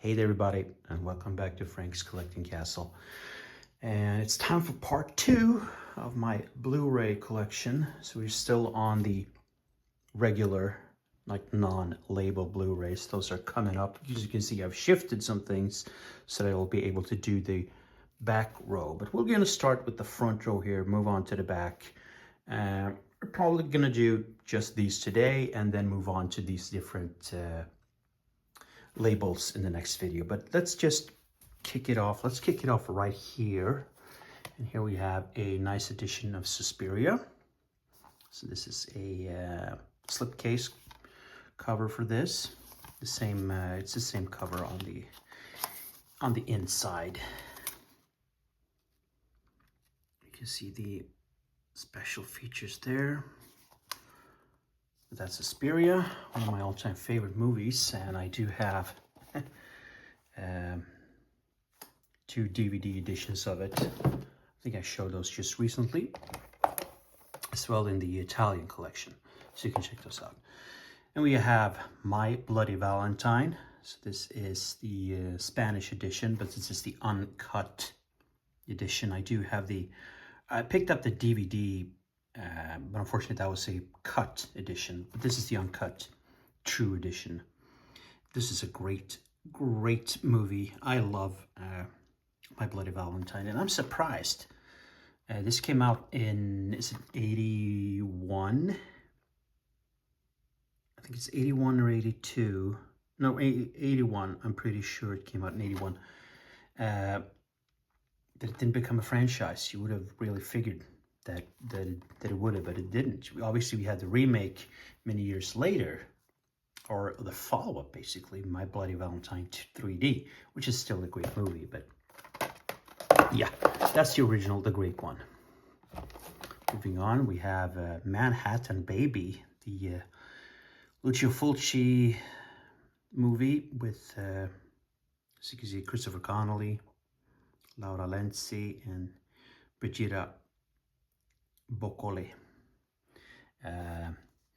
Hey there everybody, and welcome back to Frank's Collecting Castle. And it's time for part 2 of my Blu-ray collection. So we're still on the regular, like non-label Blu-rays. Those are coming up. As you can see, I've shifted some things so that I'll be able to do the back row. But we're gonna start with the front row here, move on to the back. We're probably gonna do just these today and then move on to these different labels in the next video. But let's just kick it off. Let's kick it off right here. And here we have a nice edition of Suspiria. So this is a slipcase cover for this. The same, it's the same cover on the inside. You can see the special features there. That's Suspiria, one of my all-time favorite movies, and I do have 2 DVD editions of it. I think I showed those just recently, as well in the Italian collection, so you can check those out. And we have My Bloody Valentine. So this is the Spanish edition, but this is the uncut edition. I picked up the DVD, but unfortunately that was a cut edition. But this is the uncut, true edition. This is a great movie. I love My Bloody Valentine, and I'm surprised. This came out in, is it 81? I think it's 81 or 82. No, 81. I'm pretty sure it came out in 81. That it didn't become a franchise. You would have really figured that it would have, but it didn't. Obviously, we had the remake many years later, or the follow-up, basically, My Bloody Valentine 3D, which is still a great movie, but yeah, that's the original, the great one. Moving on, we have Manhattan Baby, the Lucio Fulci movie with, as you can see, Christopher Connolly, Laura Lenzi, and Brigitte Boccoli.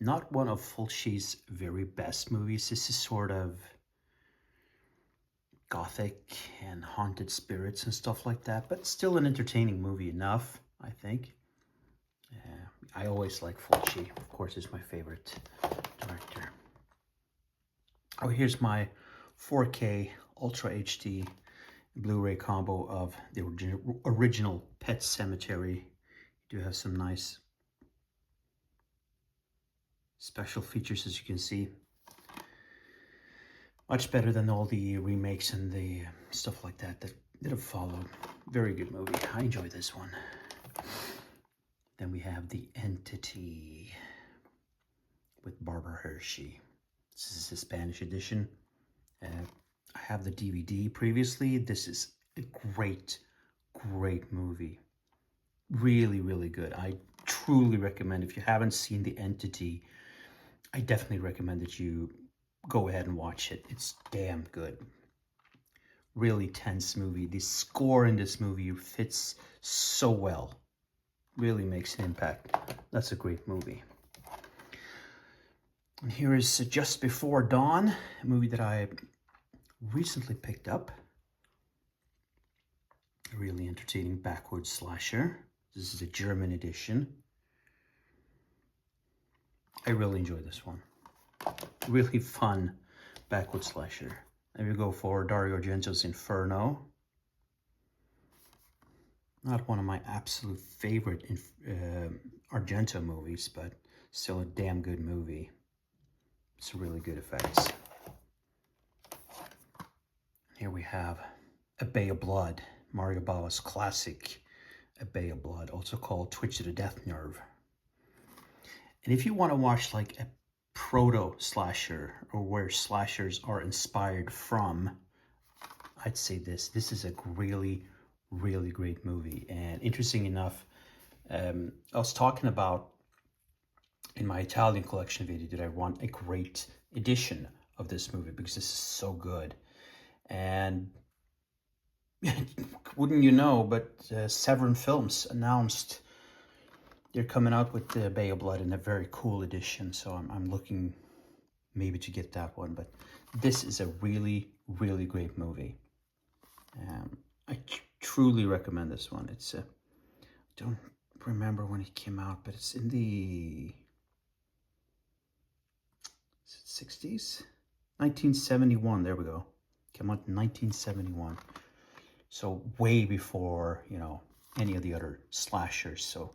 Not one of Fulci's very best movies. This is sort of gothic and haunted spirits and stuff like that, but still an entertaining movie enough, I think. I always like Fulci. Of course, he's my favorite director. Oh, here's my 4K Ultra HD Blu-ray combo of the original Pet Sematary. You do have some nice special features, as you can see. Much better than all the remakes and the stuff like that have followed. Very good movie. I enjoy this one. Then we have The Entity with Barbara Hershey. This is the Spanish edition. I have the DVD previously. This is a great movie. Really, really good. I truly recommend, if you haven't seen The Entity, I definitely recommend that you go ahead and watch it. It's damn good. Really tense movie. The score in this movie fits so well. Really makes an impact. That's a great movie. And here is Just Before Dawn, a movie that I recently picked up. A really entertaining backward slasher. This is a German edition. I really enjoy this one. Really fun backward slasher. There we go for Dario Argento's Inferno. Not one of my absolute favorite Argento movies, but still a damn good movie. It's really good effects. Here we have A Bay of Blood, Mario Bava's classic A Bay of Blood, also called Twitch of the Death Nerve. And if you want to watch like a proto-slasher, or where slashers are inspired from, I'd say this is a really great movie. And interesting enough, I was talking about in my Italian collection video that I want a great edition of this movie because this is so good. And wouldn't you know, but Severin Films announced they're coming out with the Bay of Blood in a very cool edition. So I'm looking maybe to get that one. But this is a really, really great movie. I truly recommend this one. It's don't remember when it came out, but it's in the 60s, 1971. There we go. Came out in 1971. So way before, you know, any of the other slashers. So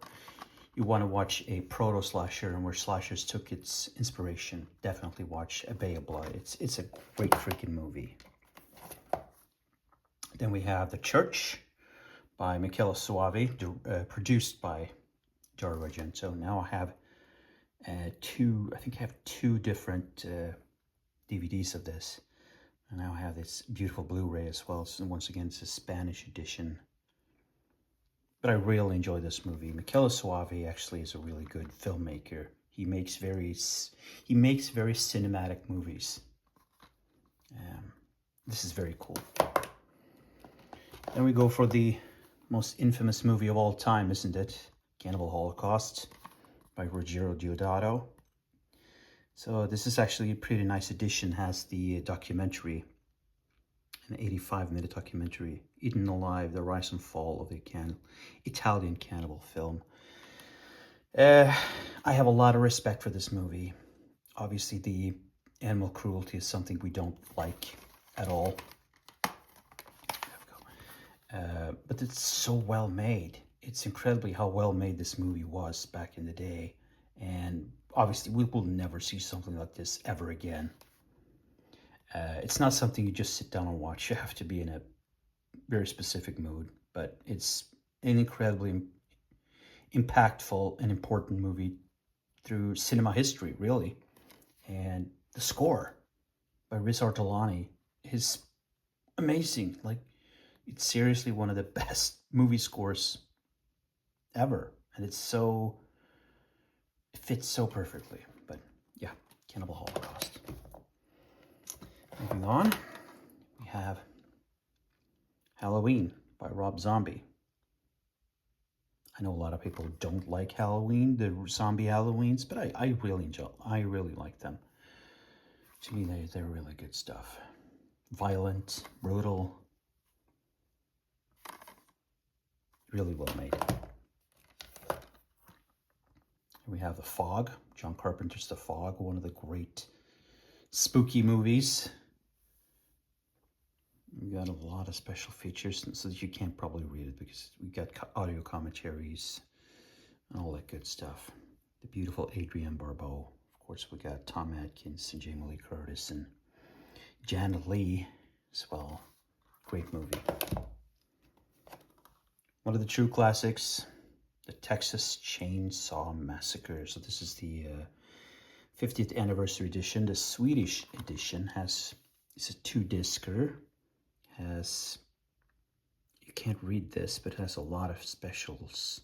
you want to watch a proto slasher and where slashers took its inspiration, definitely watch A Bay of Blood. It's a great freaking movie. Then we have The Church by Michele Soavi, produced by Dario Argento. Now I have I think I have two different DVDs of this. And now I have this beautiful Blu-ray as well. So once again, it's a Spanish edition. But I really enjoy this movie. Michele Soavi actually is a really good filmmaker. He makes very cinematic movies. This is very cool. Then we go for the most infamous movie of all time, isn't it? Cannibal Holocaust by Ruggero Deodato. So this is actually a pretty nice edition. Has the documentary, an 85-minute documentary, Eaten Alive, the rise and fall of the Italian cannibal film. I have a lot of respect for this movie. Obviously, the animal cruelty is something we don't like at all. But it's so well made. It's incredibly how well made this movie was back in the day. And obviously, we will never see something like this ever again. It's not something you just sit down and watch. You have to be in a very specific mood. But it's an incredibly impactful and important movie through cinema history, really. And the score by Riz Ortolani is amazing. Like, it's seriously one of the best movie scores ever. And it fits so perfectly. But yeah, Cannibal Holocaust. Moving on, we have Halloween by Rob Zombie. I know a lot of people don't like Halloween, the zombie Halloweens, but I really like them. To me, they're really good stuff. Violent, brutal, really well made. We have The Fog, John Carpenter's The Fog, one of the great spooky movies. We got a lot of special features, so that you can't probably read it because we got audio commentaries and all that good stuff. The beautiful Adrienne Barbeau. Of course, we got Tom Atkins and Jamie Lee Curtis and Janet Leigh as well. Great movie. One of the true classics, the Texas Chainsaw Massacre. So this is the 50th anniversary edition. The Swedish edition it's a 2-discer. You can't read this, but it has a lot of specials,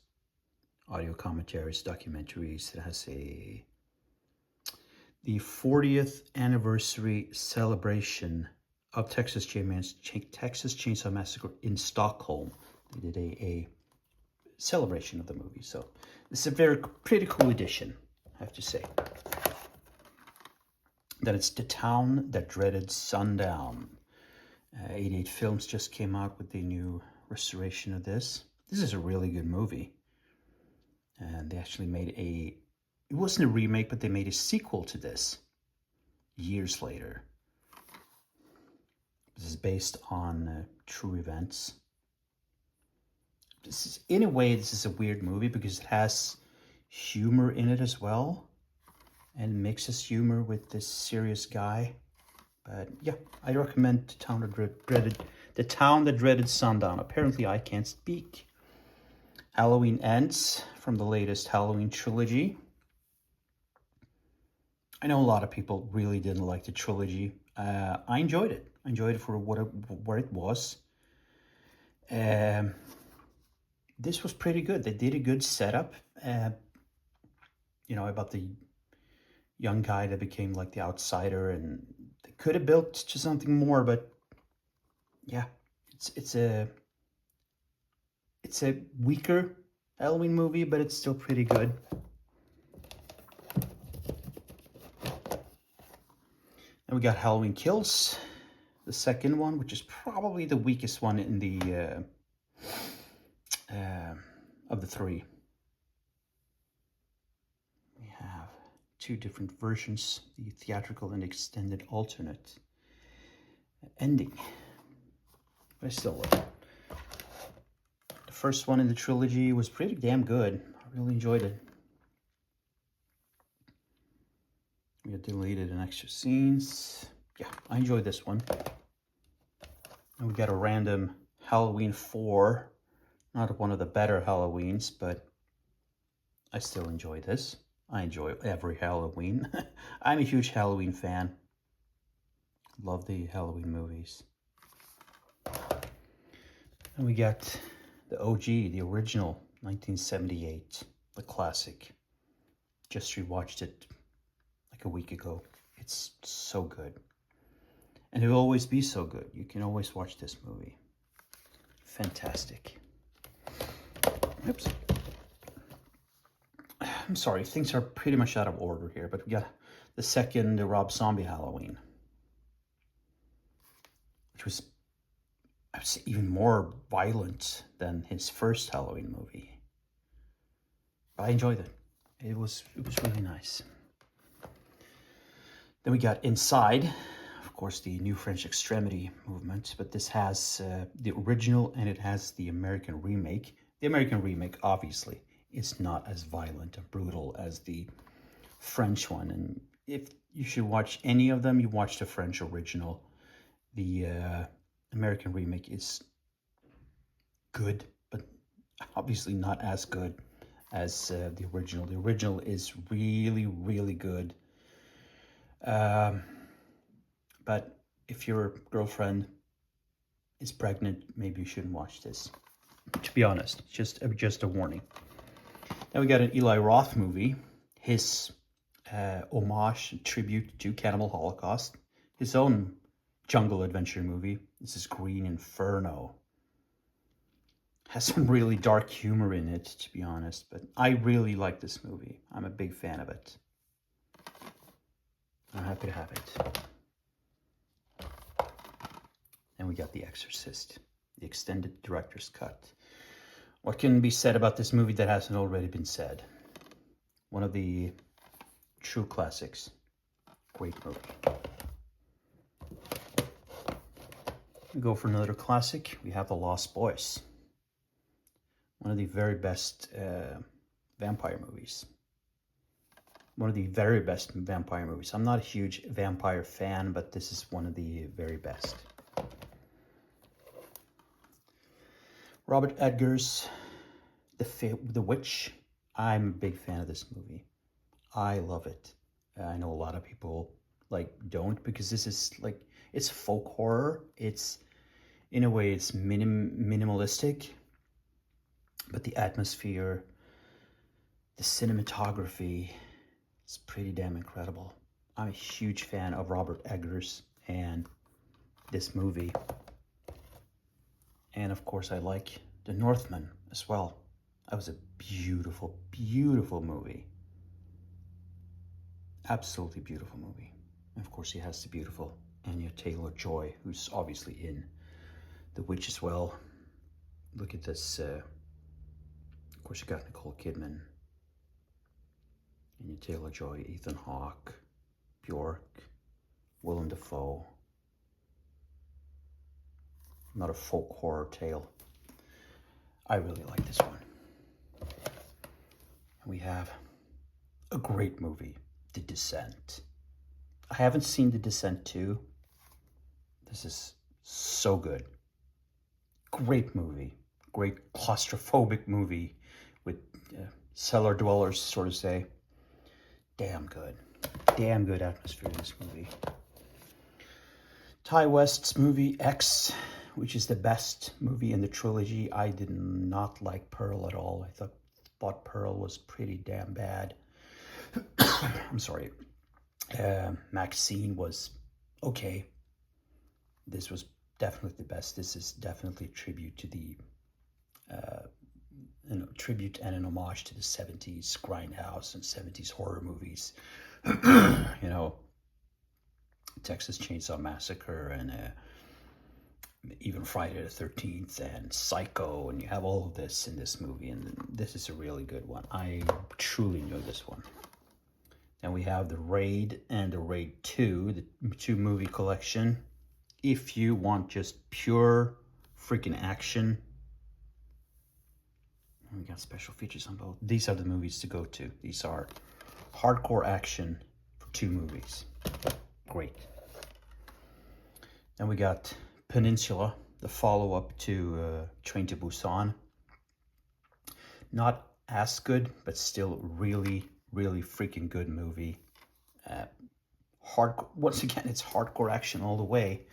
audio commentaries, documentaries. It has the 40th anniversary celebration of Texas Chainsaw Massacre in Stockholm. They did a celebration of the movie. So this is a pretty cool edition, I have to say. Then it's The Town That Dreaded Sundown. 88 Films just came out with the new restoration of this. This is a really good movie. And they actually made it wasn't a remake, but they made a sequel to this years later. This is based on true events. In a way, this is a weird movie because it has humor in it as well. And mixes humor with this serious guy. But yeah, I recommend The Town That Dreaded Sundown. Apparently I can't speak. Halloween Ends from the latest Halloween trilogy. I know a lot of people really didn't like the trilogy. I enjoyed it. I enjoyed it for what it was. This was pretty good. They did a good setup. About the young guy that became like the outsider, and they could have built to something more, but yeah, it's a weaker Halloween movie, but it's still pretty good. And we got Halloween Kills, the second one, which is probably the weakest one in the of the three. We have two different versions, the theatrical and extended alternate ending. But I still love it. The first one in the trilogy was pretty damn good. I really enjoyed it. We got deleted and extra scenes. Yeah, I enjoyed this one. And we got a random Halloween 4. Not one of the better Halloweens, but I still enjoy this. I enjoy every Halloween. I'm a huge Halloween fan. Love the Halloween movies. And we got the OG, the original, 1978, the classic. Just rewatched it like a week ago. It's so good. And it will always be so good. You can always watch this movie. Fantastic. Oops. I'm sorry, things are pretty much out of order here, but we got the second Rob Zombie Halloween, which was, I would say, even more violent than his first Halloween movie. But I enjoyed it. It was really nice. Then we got Inside, of course, the New French Extremity movement, but this has the original and it has the American remake. The American remake, obviously, is not as violent and brutal as the French one. And if you should watch any of them, you watch the French original. The American remake is good, but obviously not as good as the original. The original is really, really good. But if your girlfriend is pregnant, maybe you shouldn't watch this. To be honest, just a warning. Then we got an Eli Roth movie, his homage, tribute to Cannibal Holocaust, his own jungle adventure movie. This is Green Inferno. Has some really dark humor in it, to be honest, but I really like this movie. I'm a big fan of it. I'm happy to have it. And we got The Exorcist, the extended director's cut. What can be said about this movie that hasn't already been said? One of the true classics. Great movie. We go for another classic. We have The Lost Boys. One of the very best vampire movies. One of the very best vampire movies. I'm not a huge vampire fan, but this is one of the very best. Robert Edgar's The Witch. I'm a big fan of this movie. I love it. I know a lot of people don't, because this is it's folk horror. It's, in a way, it's minimalistic, but the atmosphere, the cinematography, it's pretty damn incredible. I'm a huge fan of Robert Eggers and this movie. And of course, I like The Northman as well. That was a beautiful, beautiful movie. Absolutely beautiful movie. And of course, he has the beautiful Anya Taylor-Joy, who's obviously in The Witch as well. Look at this. Of course, you got Nicole Kidman, Anya Taylor-Joy, Ethan Hawke, Bjork, Willem Dafoe. Not a folk horror tale. I really like this one. We have a great movie, The Descent. I haven't seen The Descent 2. This is so good. Great movie. Great claustrophobic movie with cellar dwellers, sort of say. Damn good. Damn good atmosphere in this movie. Ty West's movie X, which is the best movie in the trilogy. I did not like Pearl at all. I thought Pearl was pretty damn bad. I'm sorry. Maxine was okay. This was definitely the best. This is definitely a tribute to the tribute and an homage to the 70s grindhouse and 70s horror movies. Texas Chainsaw Massacre, and even Friday the 13th, and Psycho, and you have all of this in this movie, and this is a really good one. I truly enjoy this one. Then we have the Raid and the Raid 2, the 2-movie collection. If you want just pure freaking action, we got special features on both. These are the movies to go to. These are hardcore action for 2 movies. Great. Then we got Peninsula, the follow-up to Train to Busan. Not as good, but still really, really freaking good movie. Once again, it's hardcore action all the way.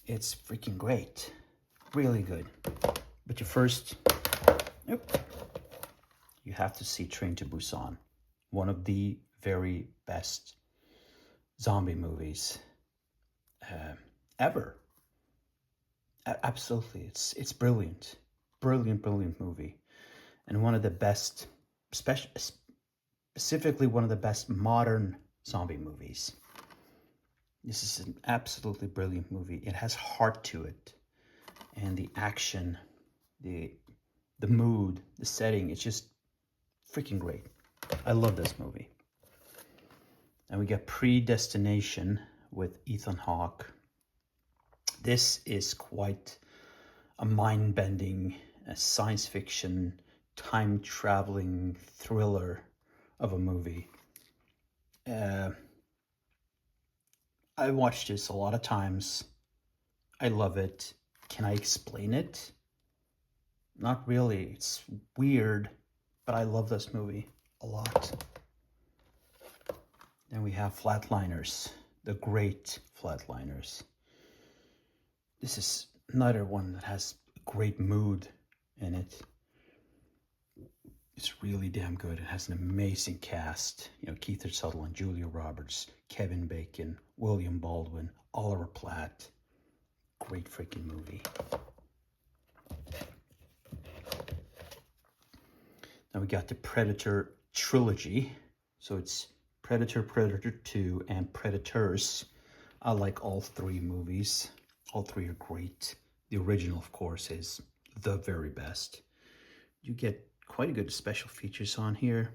It's freaking great. Really good. But you have to see Train to Busan. One of the very best zombie movies ever. Absolutely. It's brilliant. Brilliant movie. And one of the best, specifically one of the best modern zombie movies. This is an absolutely brilliant movie. It has heart to it. And the action, the mood, the setting, it's just freaking great. I love this movie. And we got Predestination with Ethan Hawke. This is quite a mind-bending science fiction, time-traveling thriller of a movie. I watched this a lot of times. I love it. Can I explain it? Not really. It's weird, but I love this movie a lot. Then we have Flatliners, the great Flatliners. This is another one that has a great mood in it. It's really damn good. It has an amazing cast. You know, Keith Sutherland, Julia Roberts, Kevin Bacon, William Baldwin, Oliver Platt. Great freaking movie. Now we got the Predator trilogy. So it's Predator, Predator 2, and Predators. I like all 3 movies. All 3 are great. The original, of course, is the very best. You get quite a good special features on here.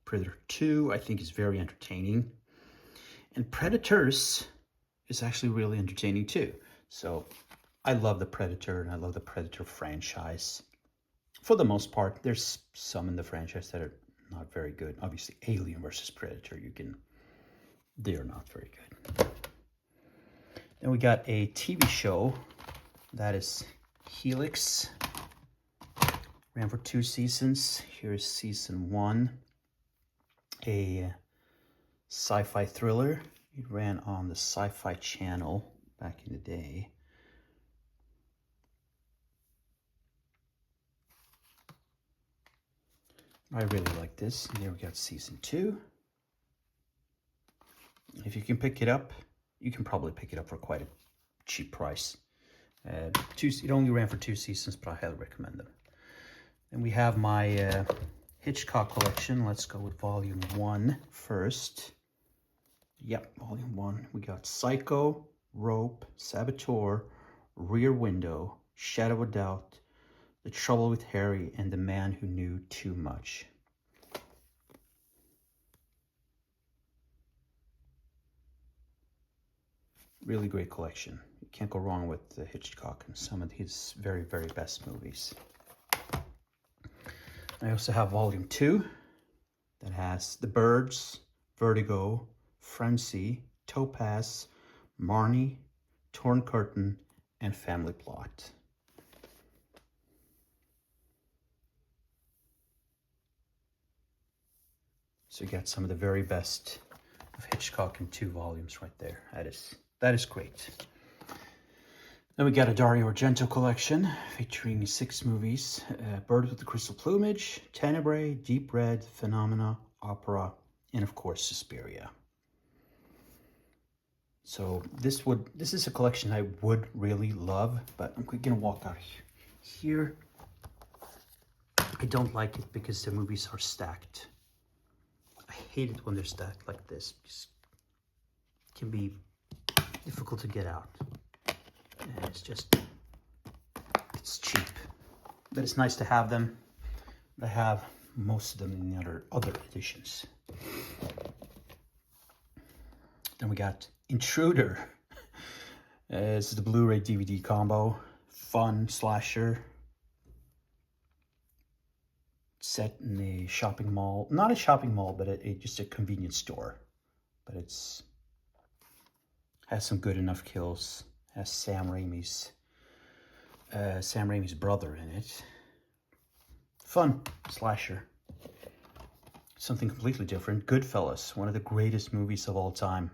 Predator 2, I think, is very entertaining. And Predators is actually really entertaining too. So I love the Predator, and I love the Predator franchise. For the most part, there's some in the franchise that are not very good. Obviously, Alien versus Predator, they're not very good. Then we got a TV show that is Helix. Ran for 2 seasons. Here's season 1. A sci-fi thriller. It ran on the Sci-Fi channel back in the day. I really like this. And there we got season 2. If you can pick it up, you can probably pick it up for quite a cheap price. It only ran for 2 seasons, but I highly recommend them. And we have my Hitchcock collection. Let's go with volume 1 first. Yep, volume 1. We got Psycho, Rope, Saboteur, Rear Window, Shadow of Doubt, The Trouble with Harry, and The Man Who Knew Too Much. Really great collection. You can't go wrong with Hitchcock and some of his very, very best movies. I also have volume 2 that has The Birds, Vertigo, Frenzy, Topaz, Marnie, Torn Curtain, and Family Plot. So you got some of the very best of Hitchcock in 2 volumes right there. That is great. Then we got a Dario Argento collection featuring 6 movies. Bird with the Crystal Plumage, Tenebrae, Deep Red, Phenomena, Opera, and of course Suspiria. So this is a collection I would really love, but I'm gonna walk out here. I don't like it because the movies are stacked. I hate it when they're stacked like this. It can be difficult to get out. And it's cheap. But it's nice to have them. I have most of them in the other editions. Then we got Intruder. This is the Blu-ray DVD combo. Fun slasher. Set in a shopping mall. Not a shopping mall, but just a convenience store. But has some good enough kills. Has Sam Raimi's brother in it. Fun slasher. Something completely different. Goodfellas, one of the greatest movies of all time.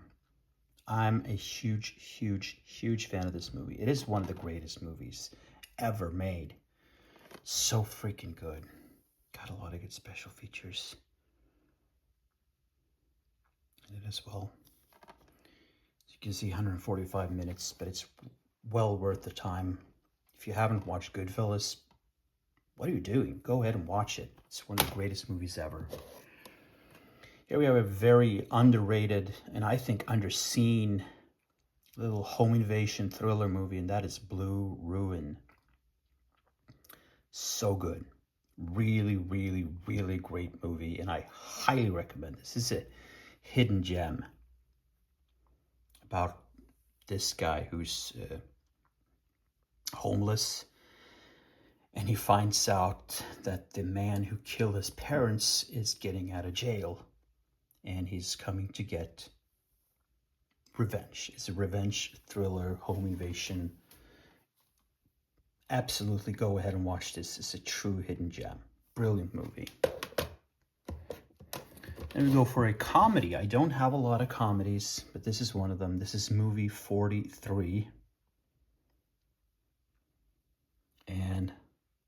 I'm a huge, huge, huge fan of this movie. It is one of the greatest movies ever made. So freaking good. Got a lot of good special features in it as well. As you can see, 145 minutes, but it's well worth the time. If you haven't watched Goodfellas, what are you doing? Go ahead and watch it. It's one of the greatest movies ever. Here we have a very underrated and I think underseen little home invasion thriller movie, and that is Blue Ruin. So good. Really, really, really great movie, and I highly recommend this. This is a hidden gem about this guy who's homeless, and he finds out that the man who killed his parents is getting out of jail, and he's coming to get revenge. It's a revenge thriller, home invasion. Absolutely go ahead and watch this. It's a true hidden gem. Brilliant movie. Then we go for a comedy. I don't have a lot of comedies, but this is one of them. This is movie 43. And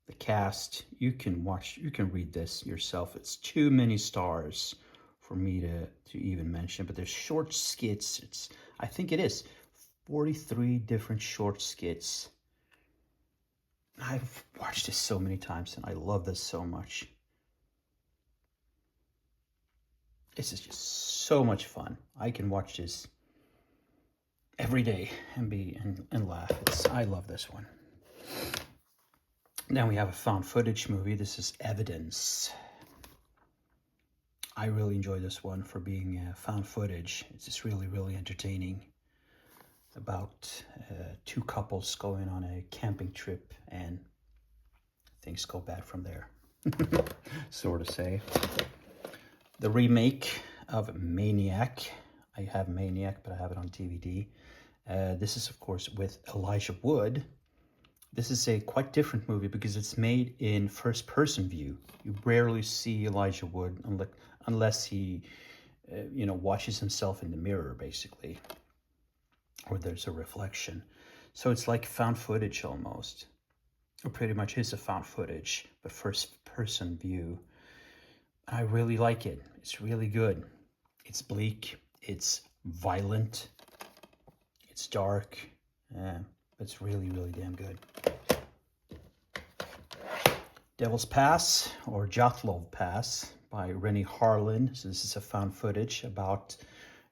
the cast, you can read this yourself. It's too many stars for me to even mention, but there's short skits. I think it is 43 different short skits. I've watched this so many times and I love this so much. This is just so much fun. I can watch this every day and laugh. I love this one. Then we have a found footage movie. This is Evidence. I really enjoy this one for being found footage. It's just really, really entertaining. About two couples going on a camping trip and things go bad from there. Sort of say. The remake of Maniac. I have Maniac, but I have it on DVD. This is, of course, with Elijah Wood. This is a quite different movie because it's made in first-person view. You rarely see Elijah Wood unless he, watches himself in the mirror, basically, or there's a reflection. So it's like found footage almost, or pretty much is a found footage, but first-person view. I really like it. It's really good. It's bleak. It's violent. It's dark. It's really, really damn good. Devil's Pass, or Jatlov Pass, by Rennie Harlin. So this is a found footage about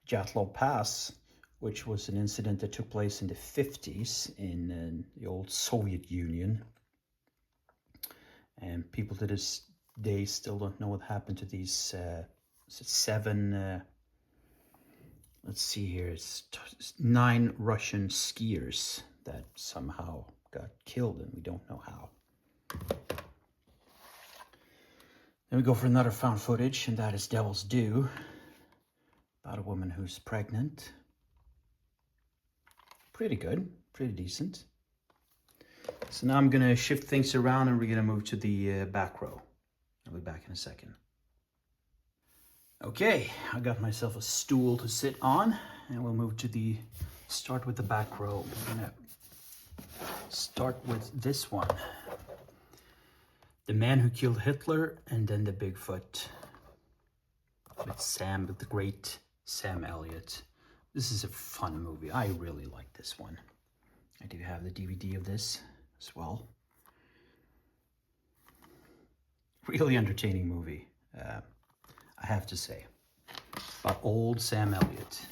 Jatlov Pass, which was an incident that took place in the 50s in the old Soviet Union. And people to this day still don't know what happened to these 7, let's see here, it's 9 Russian skiers that somehow got killed, and we don't know how. Then we go for another found footage, and that is Devil's Due, about a woman who's pregnant. Pretty good, pretty decent. So now I'm gonna shift things around and we're gonna move to the back row. I'll be back in a second. Okay, I got myself a stool to sit on, and we'll move to start with the back row. We're gonna start with this one. The Man Who Killed Hitler, and then the Bigfoot. With the great Sam Elliott. This is a fun movie. I really like this one. I do have the DVD of this as well. Really entertaining movie, I have to say. About old Sam Elliott.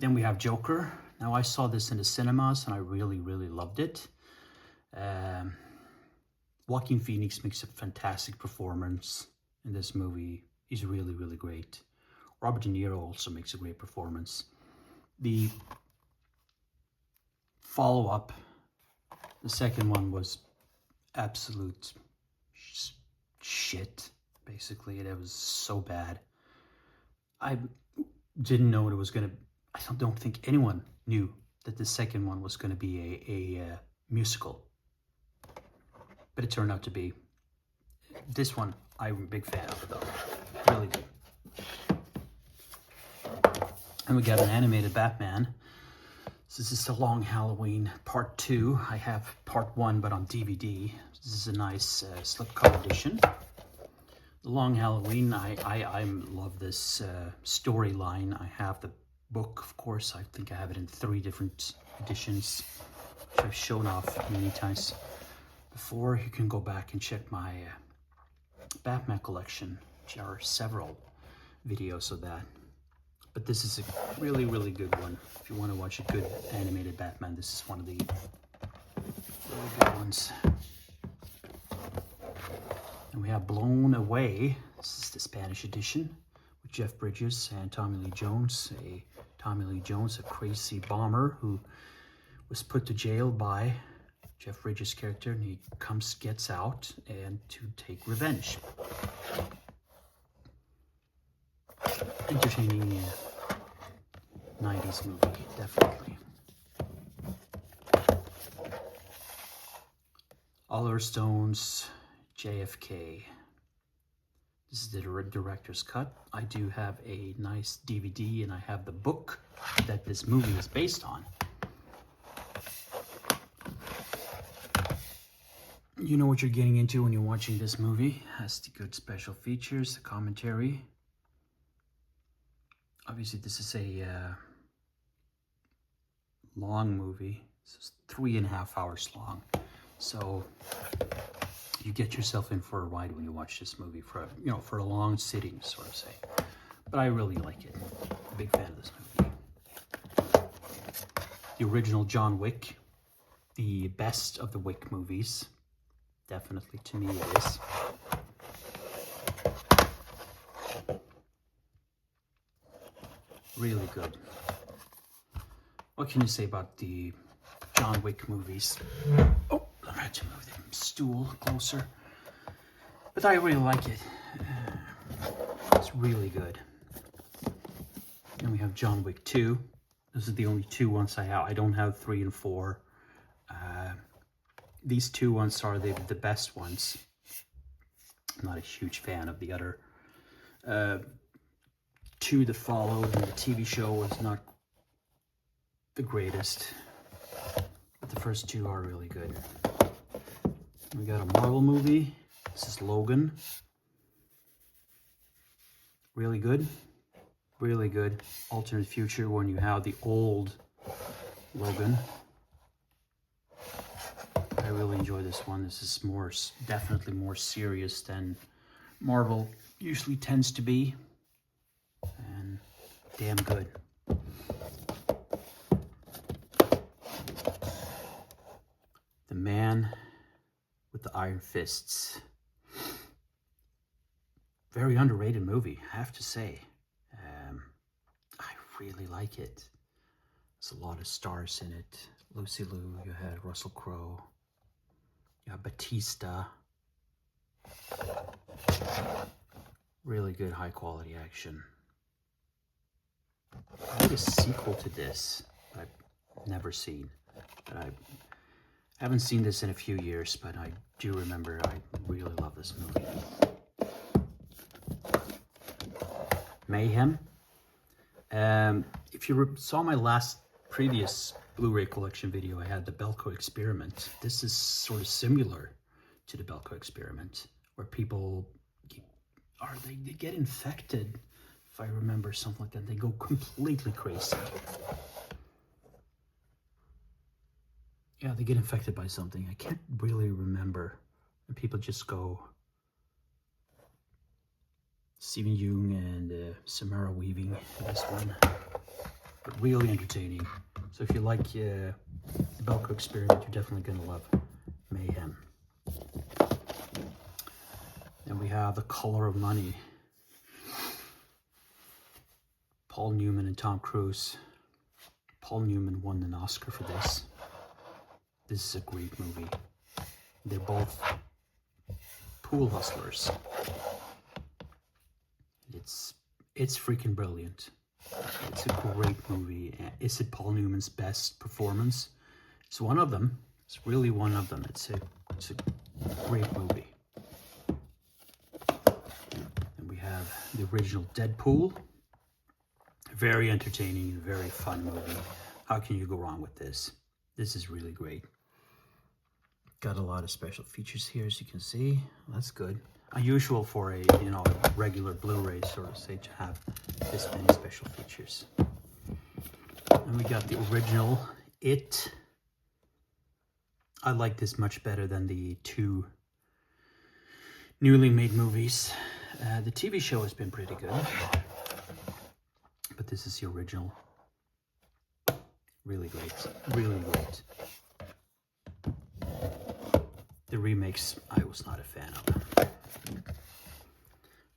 Then we have Joker. Now, I saw this in the cinemas and I really, really loved it. Joaquin Phoenix makes a fantastic performance in this movie. He's really, really great. Robert De Niro also makes a great performance. The follow-up, the second one, was absolute shit, basically. It was so bad. I didn't know it was going to... I don't think anyone knew that the second one was going to be a musical. But it turned out to be. This one, I'm a big fan of it, though. Really good. And we got an animated Batman. So this is The Long Halloween Part 2. I have Part 1, but on DVD. This is a nice slipcover edition. The Long Halloween, I love this storyline. I have the book, of course. I think I have it in 3 different editions, which I've shown off many times before. You can go back and check my Batman collection, which are several videos of that. But this is a really, really good one. If you want to watch a good animated Batman, this is one of the really good ones. And we have Blown Away. This is the Spanish edition with Jeff Bridges and Tommy Lee Jones. Tommy Lee Jones, a crazy bomber who was put to jail by Jeff Bridges' character, and he gets out and to take revenge. Entertaining 90s movie, definitely. Oliver Stone's JFK. This is the director's cut. I do have a nice DVD, and I have the book that this movie is based on. You know what you're getting into when you're watching this movie. It has the good special features, the commentary. Obviously, this is a long movie. It's 3.5 hours long. So you get yourself in for a ride when you watch this movie for a long sitting, sort of say. But I really like it. I'm a big fan of this movie. The original John Wick, the best of the Wick movies. Definitely, to me, it is. Really good. What can you say about the John Wick movies? Oh, I had to move the stool closer. But I really like it. It's really good. And we have John Wick 2. Those are the only 2 ones I have. I don't have 3 and 4. These 2 ones are the best ones. I'm not a huge fan of the other 2 that followed, and the TV show was not the greatest. But the first 2 are really good. We got a Marvel movie. This is Logan. Really good. Really good. Alternate future when you have the old Logan. I really enjoy this one. This is definitely more serious than Marvel usually tends to be. And damn good. The Man with the Iron Fists. Very underrated movie, I have to say. I really like it. There's a lot of stars in it. Lucy Liu, you had Russell Crowe. You have Batista. Really good, high quality action. I need a sequel to this that I've never seen. But I haven't seen this in a few years, but I do remember I really love this movie. Mayhem. If you saw my previous Blu-ray collection video, I had the Belko Experiment. This is sort of similar to the Belko Experiment, where people they get infected, if I remember something like that. They go completely crazy. Yeah, they get infected by something. I can't really remember. And people just go. Stephen Yeun and Samara Weaving in this one. But really entertaining. So if you like the Belko Experiment, you're definitely going to love Mayhem. Then we have The Color of Money. Paul Newman and Tom Cruise. Paul Newman won an Oscar for this. This is a great movie. They're both pool hustlers. It's freaking brilliant. It's a great movie. Is it Paul Newman's best performance? It's one of them. It's really one of them. It's a great movie. And we have the original Deadpool. Very entertaining, very fun movie. How can you go wrong with this? This is really great. Got a lot of special features here, as you can see. That's good. Unusual for a regular Blu-ray, so to say, to have this many special features. And we got the original It. I like this much better than the two newly made movies. The TV show has been pretty good, but this is the original. Really great, really great. The remakes, I was not a fan of.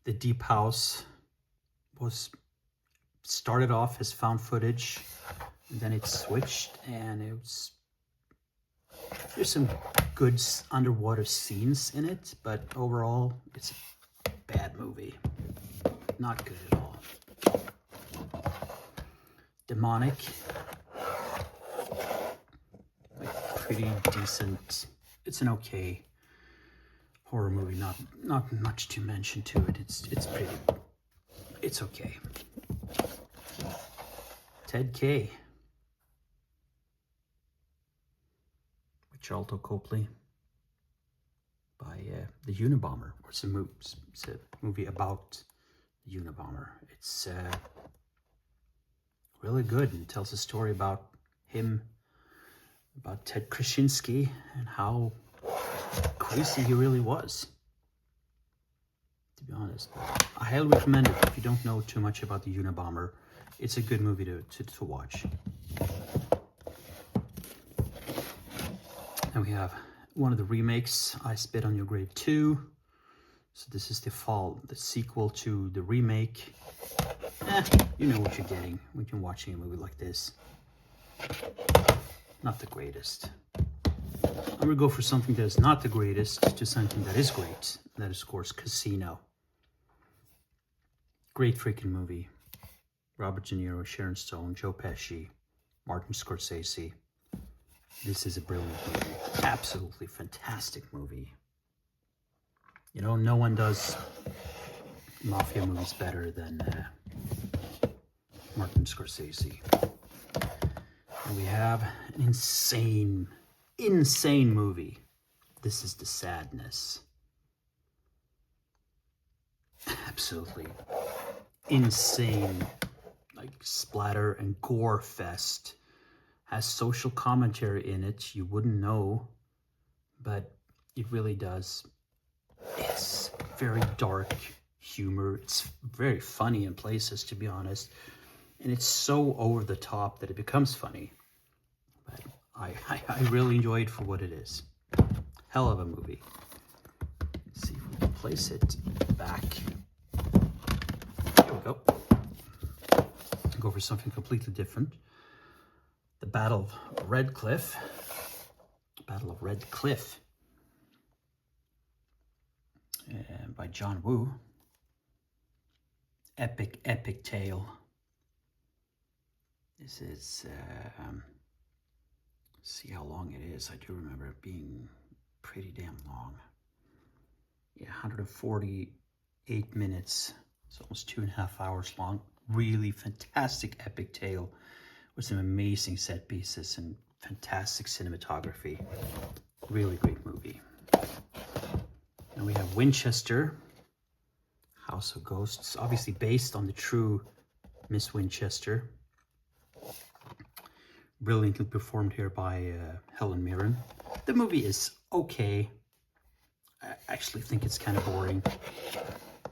The Deep House started off as found footage, and then it switched, and there's some good underwater scenes in it, but overall, it's a bad movie. Not good at all. Demonic. Like, pretty decent. It's an okay horror movie. Not much to mention to it. It's okay. Ted K. With Charlton Copley. By the Unabomber. It's a movie about the Unabomber. It's really good, and tells a story about him, about Ted Krasinski, and how crazy he really was, to be honest. But I highly recommend it if you don't know too much about the Unabomber. It's a good movie to watch. And we have one of the remakes, I Spit on Your Grave 2. So this is the sequel to the remake. You know what you're getting when you're watching a movie like this. Not the greatest. I'm going to go for something that is not the greatest to something that is great. That is, of course, Casino. Great freaking movie. Robert De Niro, Sharon Stone, Joe Pesci, Martin Scorsese. This is a brilliant movie. Absolutely fantastic movie. You know, no one does mafia movies better than Martin Scorsese. And we have an insane movie. This is The Sadness. Absolutely insane, like splatter and gore fest. Has social commentary in it. You wouldn't know, but it really does. It's very dark humor. It's very funny in places, to be honest. And it's so over the top that it becomes funny. But I really enjoy it for what it is. Hell of a movie. Let's see if we can place it back. There we go. Go for something completely different. The Battle of Red Cliff. Battle of Red Cliff. By John Woo. Epic tale. This is, see how long it is. I do remember it being pretty damn long. Yeah, 148 minutes. It's almost 2.5 hours long. Really fantastic epic tale with some amazing set pieces and fantastic cinematography. Really great movie. And we have Winchester, House of Ghosts, obviously based on the true Miss Winchester. Brilliantly performed here by Helen Mirren. The movie is okay. I actually think it's kind of boring.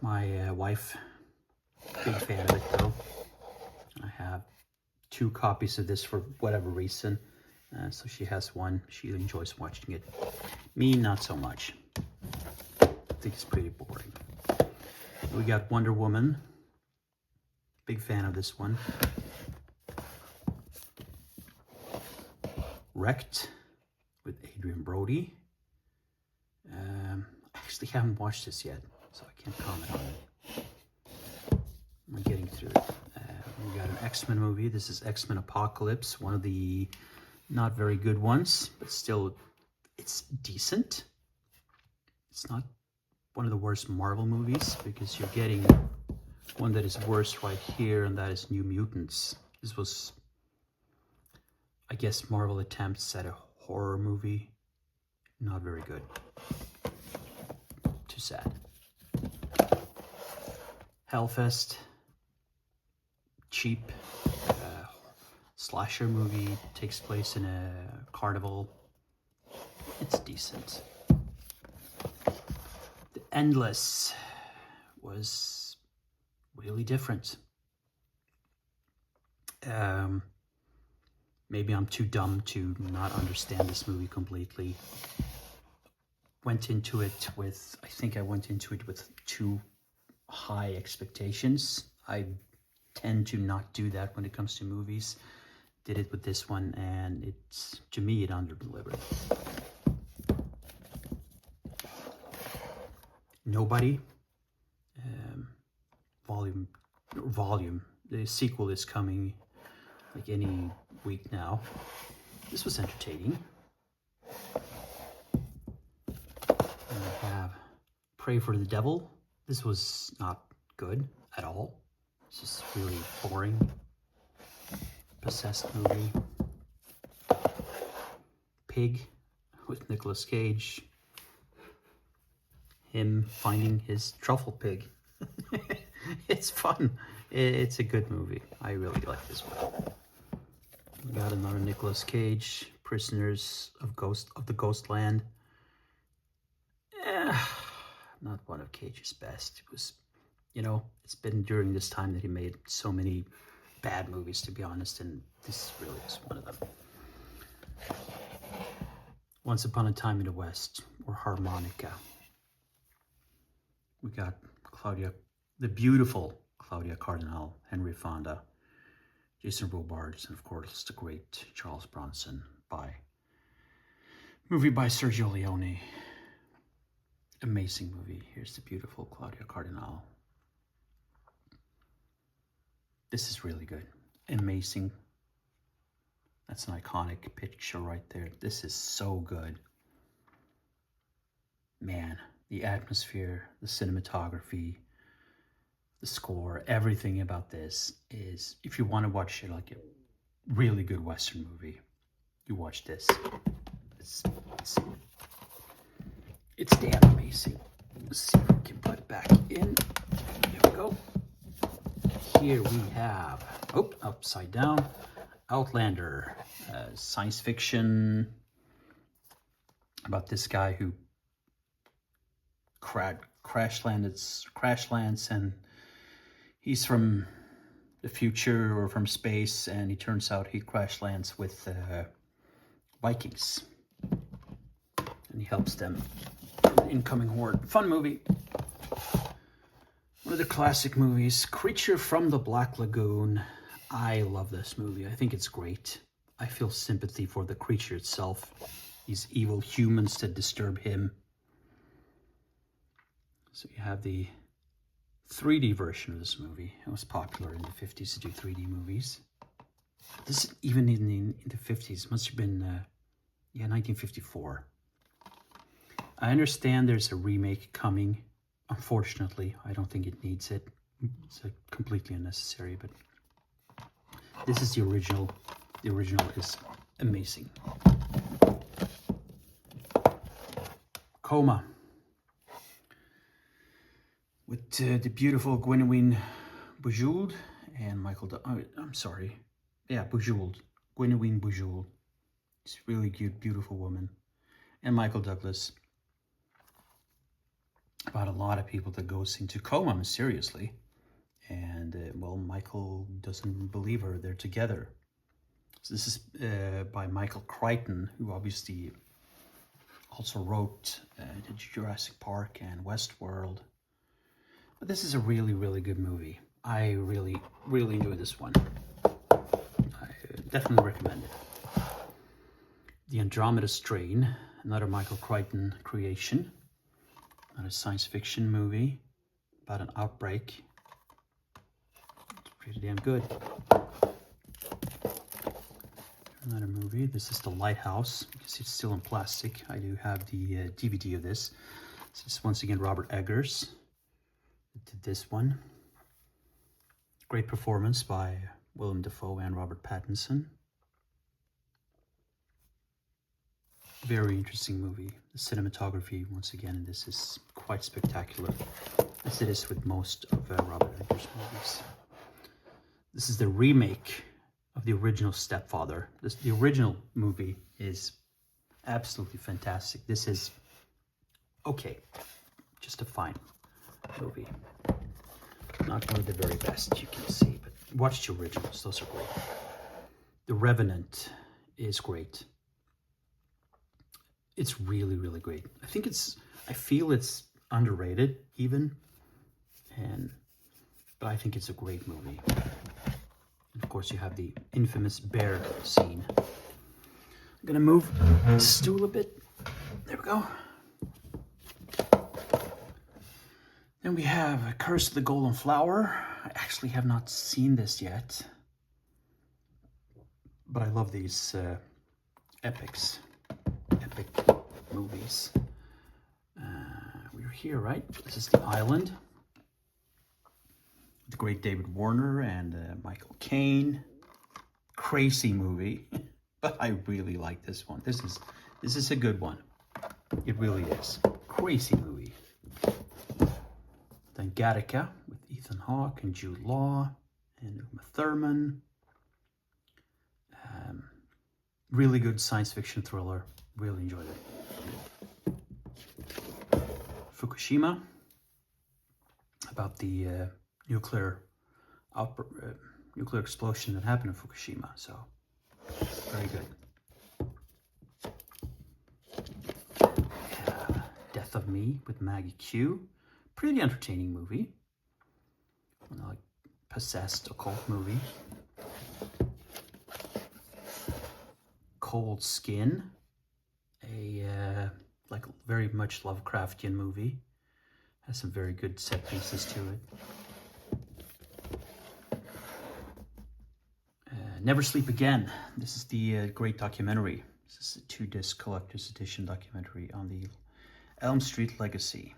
My wife, big fan of it though. I have 2 copies of this for whatever reason. So she has one. She enjoys watching it. Me, not so much. I think it's pretty boring. We got Wonder Woman. Big fan of this one. Wrecked with Adrian Brody. I actually haven't watched this yet, so I can't comment on it. I'm getting through it. We got an X-Men movie. This is X-Men Apocalypse, one of the not very good ones, but still, it's decent. It's not one of the worst Marvel movies, because you're getting one that is worse right here, and that is New Mutants. This was, I guess, Marvel attempts at a horror movie. Not very good. Too sad. Hellfest. Cheap. Slasher movie. Takes place in a carnival. It's decent. The Endless was really different. Maybe I'm too dumb to not understand this movie completely. Went into it with, I think I went into it with too high expectations. I tend to not do that when it comes to movies. Did it with this one, and it's, to me, it underdelivered. Nobody. Volume. The sequel is coming like any week now. This was entertaining. And I have Pray for the Devil. This was not good at all. It's just really boring. Possessed movie. Pig with Nicolas Cage. Him finding his truffle pig. It's fun. It's a good movie. I really like this one. We got another Nicolas Cage, Prisoners of the Ghostland. Not one of Cage's best. It was, you know, it's been during this time that he made so many bad movies, to be honest, and this really is one of them. Once Upon a Time in the West, or Harmonica. We got the beautiful Claudia Cardinal, Henry Fonda, Jason Robards, and of course the great Charles Bronson. Movie by Sergio Leone. Amazing movie. Here's the beautiful Claudia Cardinal. This is really good. Amazing. That's an iconic picture right there. This is so good. Man, the atmosphere, the cinematography, the score, everything about this is, if you want to watch it like a really good Western movie, you watch this. It's damn amazing. Let's see if we can put it back in. There we go. Here we have, upside down, Outlander, science fiction about this guy who crash lands, and he's from the future or from space, and he turns out he crash lands with Vikings, and he helps them. Incoming horde. Fun movie. One of the classic movies, Creature from the Black Lagoon. I love this movie. I think it's great. I feel sympathy for the creature itself. These evil humans that disturb him. So you have the 3D version of this movie. It was popular in the 50s to do 3D movies. This, even in the 50s, must have been, 1954. I understand there's a remake coming. Unfortunately, I don't think it needs it. It's completely unnecessary, but this is the original. The original is amazing. Coma. With the beautiful Gwendoline Bujold and Michael... Bujold. Gwendoline Bujold. She's a really cute, beautiful woman. And Michael Douglas. About a lot of people that goes into coma mysteriously. And, Michael doesn't believe her. They're together. So this is by Michael Crichton, who obviously also wrote Jurassic Park and Westworld. But this is a really, really good movie. I really, really enjoyed this one. I definitely recommend it. The Andromeda Strain, another Michael Crichton creation. Another science fiction movie about an outbreak. It's pretty damn good. Another movie. This is The Lighthouse. You can see it's still in plastic. I do have the DVD of this. This is once again Robert Eggers. Did this one. Great performance by Willem Dafoe and Robert Pattinson. Very interesting movie. The cinematography, once again, in this is quite spectacular, as it is with most of Robert Eggers' movies. This is the remake of the original Stepfather. The original movie is absolutely fantastic. This is okay, just a fine movie. Not one of the very best you can see, but watch the originals, those are great. The Revenant is great. It's really, really great. I feel it's underrated even, but I think it's a great movie. And of course, you have the infamous bear scene. I'm gonna move the stool a bit. There we go. Then we have Curse of the Golden Flower. I actually have not seen this yet, but I love these epic movies. We're here, right? This is The Island. The great David Warner and Michael Caine. Crazy movie, but I really like this one. This is a good one. It really is. Crazy movie. Then Gattaca with Ethan Hawke and Jude Law and Uma Thurman. Really good science fiction thriller. Really enjoyed it. Fukushima, about the nuclear explosion that happened in Fukushima. So, very good. Death of Me with Maggie Q. Pretty entertaining movie. Like possessed occult movie. Cold Skin, a like very much Lovecraftian movie. Has some very good set pieces to it. Never Sleep Again. This is the great documentary. This is a 2-disc collector's edition documentary on the Elm Street legacy.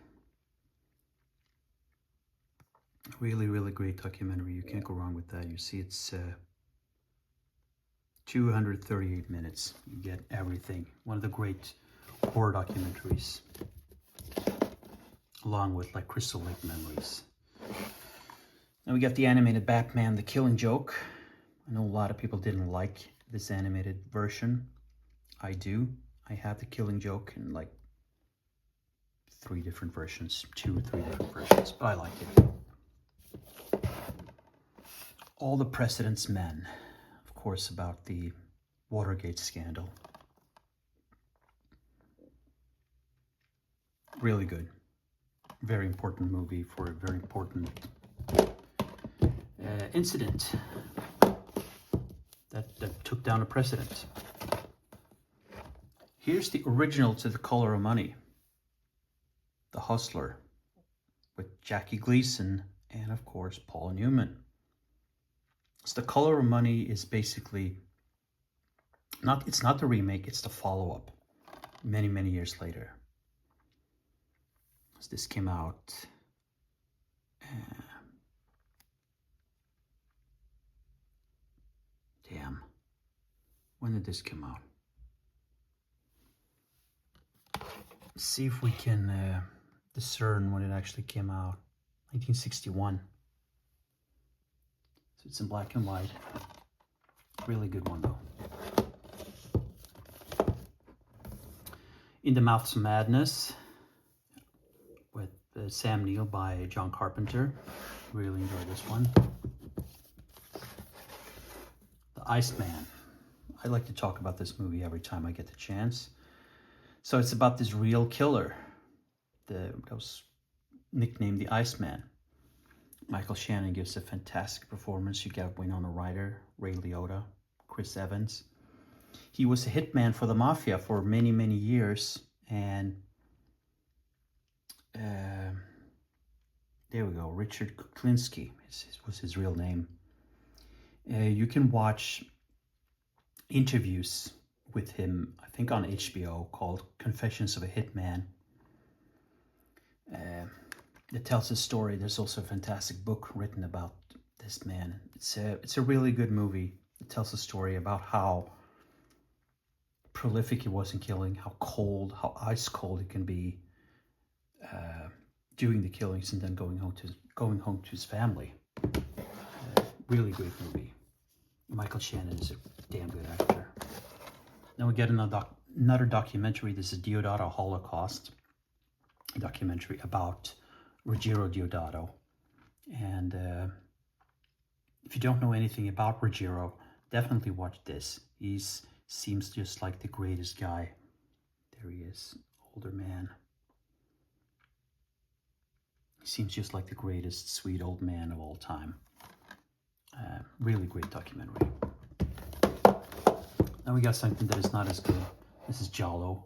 Really, really great documentary. You can't go wrong with that. You see it's 238 minutes. You get everything. One of the great horror documentaries, along with like Crystal Lake Memories. Then we got the animated Batman: The Killing Joke. I know a lot of people didn't like this animated version. I do. I have The Killing Joke in like 3 different versions, 2 or 3 different versions, but I like it. All the President's Men, of course, about the Watergate scandal. Really good. Very important movie for a very important incident that took down a president. Here's the original to The Color of Money. The Hustler, with Jackie Gleason and, of course, Paul Newman. So The Color of Money is basically, it's not the remake, it's the follow-up many, many years later. So this came out damn, when did this come out? Let's see if we can discern when it actually came out. 1961. So it's in black and white. Really good one though. In the Mouths of Madness with Sam Neill by John Carpenter. Really enjoyed this one. The Iceman I like to talk about this movie every time I get the chance. So it's about this real killer that was nicknamed the Iceman. Michael Shannon gives a fantastic performance. You got Winona Ryder, Ray Liotta, Chris Evans. He was a hitman for the mafia for many, many years. And there we go. Richard Kuklinski was his real name. You can watch interviews with him, I think on HBO, called Confessions of a Hitman. It tells his story. There's also a fantastic book written about this man. It's a really good movie. It tells a story about how prolific he was in killing, how cold, how ice cold it can be doing the killings and then going home to his family. Really great movie. Michael Shannon is a damn good actor. Now we get another documentary. This is Deodato Holocaust, a documentary about Ruggiero Deodato. And if you don't know anything about Ruggiero, definitely watch this. He seems just like the greatest guy. There he is, older man. He seems just like the greatest sweet old man of all time. Really great documentary. Now we got something that is not as good. This is Giallo.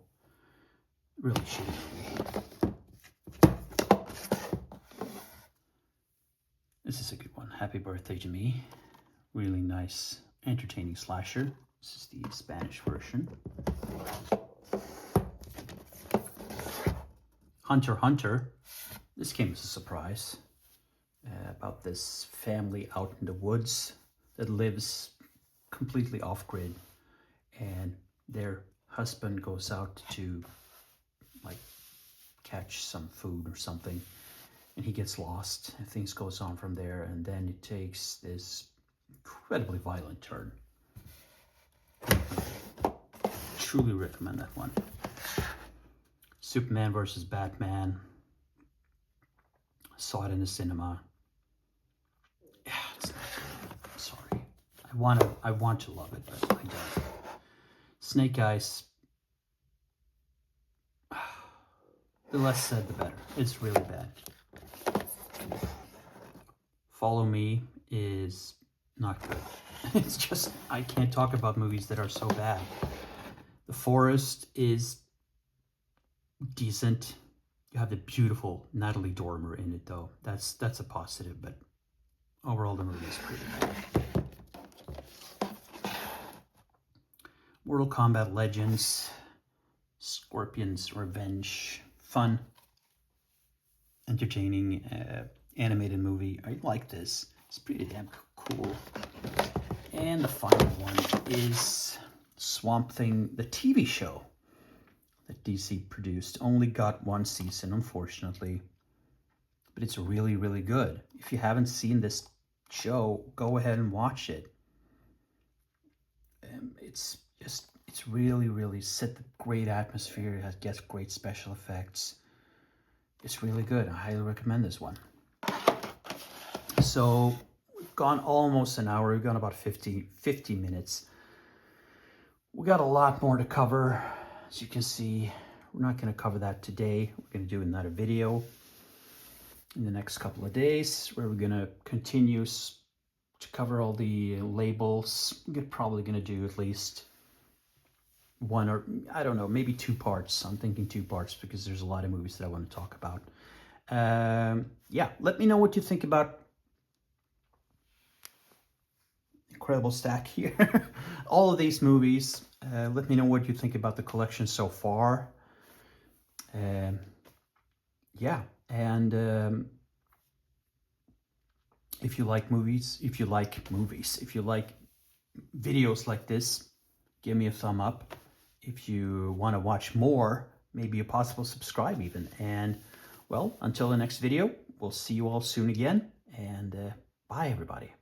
Really shitty movie. This is a good one. Happy Birthday to Me. Really nice, entertaining slasher. This is the Spanish version. Hunter x Hunter. This came as a surprise. About this family out in the woods that lives completely off-grid, and their husband goes out to like catch some food or something, and he gets lost, and things goes on from there, and then it takes this incredibly violent turn. Truly recommend that one. Superman versus Batman. Saw it in the cinema. Yeah, it's not good. I'm sorry. I want to love it, but I don't. Snake Eyes. The less said, the better. It's really bad. Follow Me is not good. It's just, I can't talk about movies that are so bad. The Forest is decent. You have the beautiful Natalie Dormer in it, though. That's a positive, but overall the movie is pretty bad. Mortal Kombat Legends, Scorpion's Revenge, fun, entertaining, animated movie. I like this. It's pretty damn cool. And the final one is Swamp Thing, the TV show that DC produced. Only got one season, unfortunately, but it's really, really good. If you haven't seen this show, go ahead and watch it. It's really, really set the great atmosphere. It gets great special effects. It's really good. I highly recommend this one. So we've gone almost an hour. We've gone about 50 minutes. We got a lot more to cover. As you can see, we're not going to cover that today. We're going to do another video in the next couple of days where we're going to continue to cover all the labels. We're probably going to do at least one, or I don't know, maybe 2 parts. I'm thinking 2 parts because there's a lot of movies that I want to talk about. Yeah, let me know what you think about incredible stack here. All of these movies. Let me know what you think about the collection so far. Yeah, and if you like movies, if you like videos like this, give me a thumb up. If you want to watch more, maybe a possible subscribe even. And well, until the next video, we'll see you all soon again. And bye, everybody.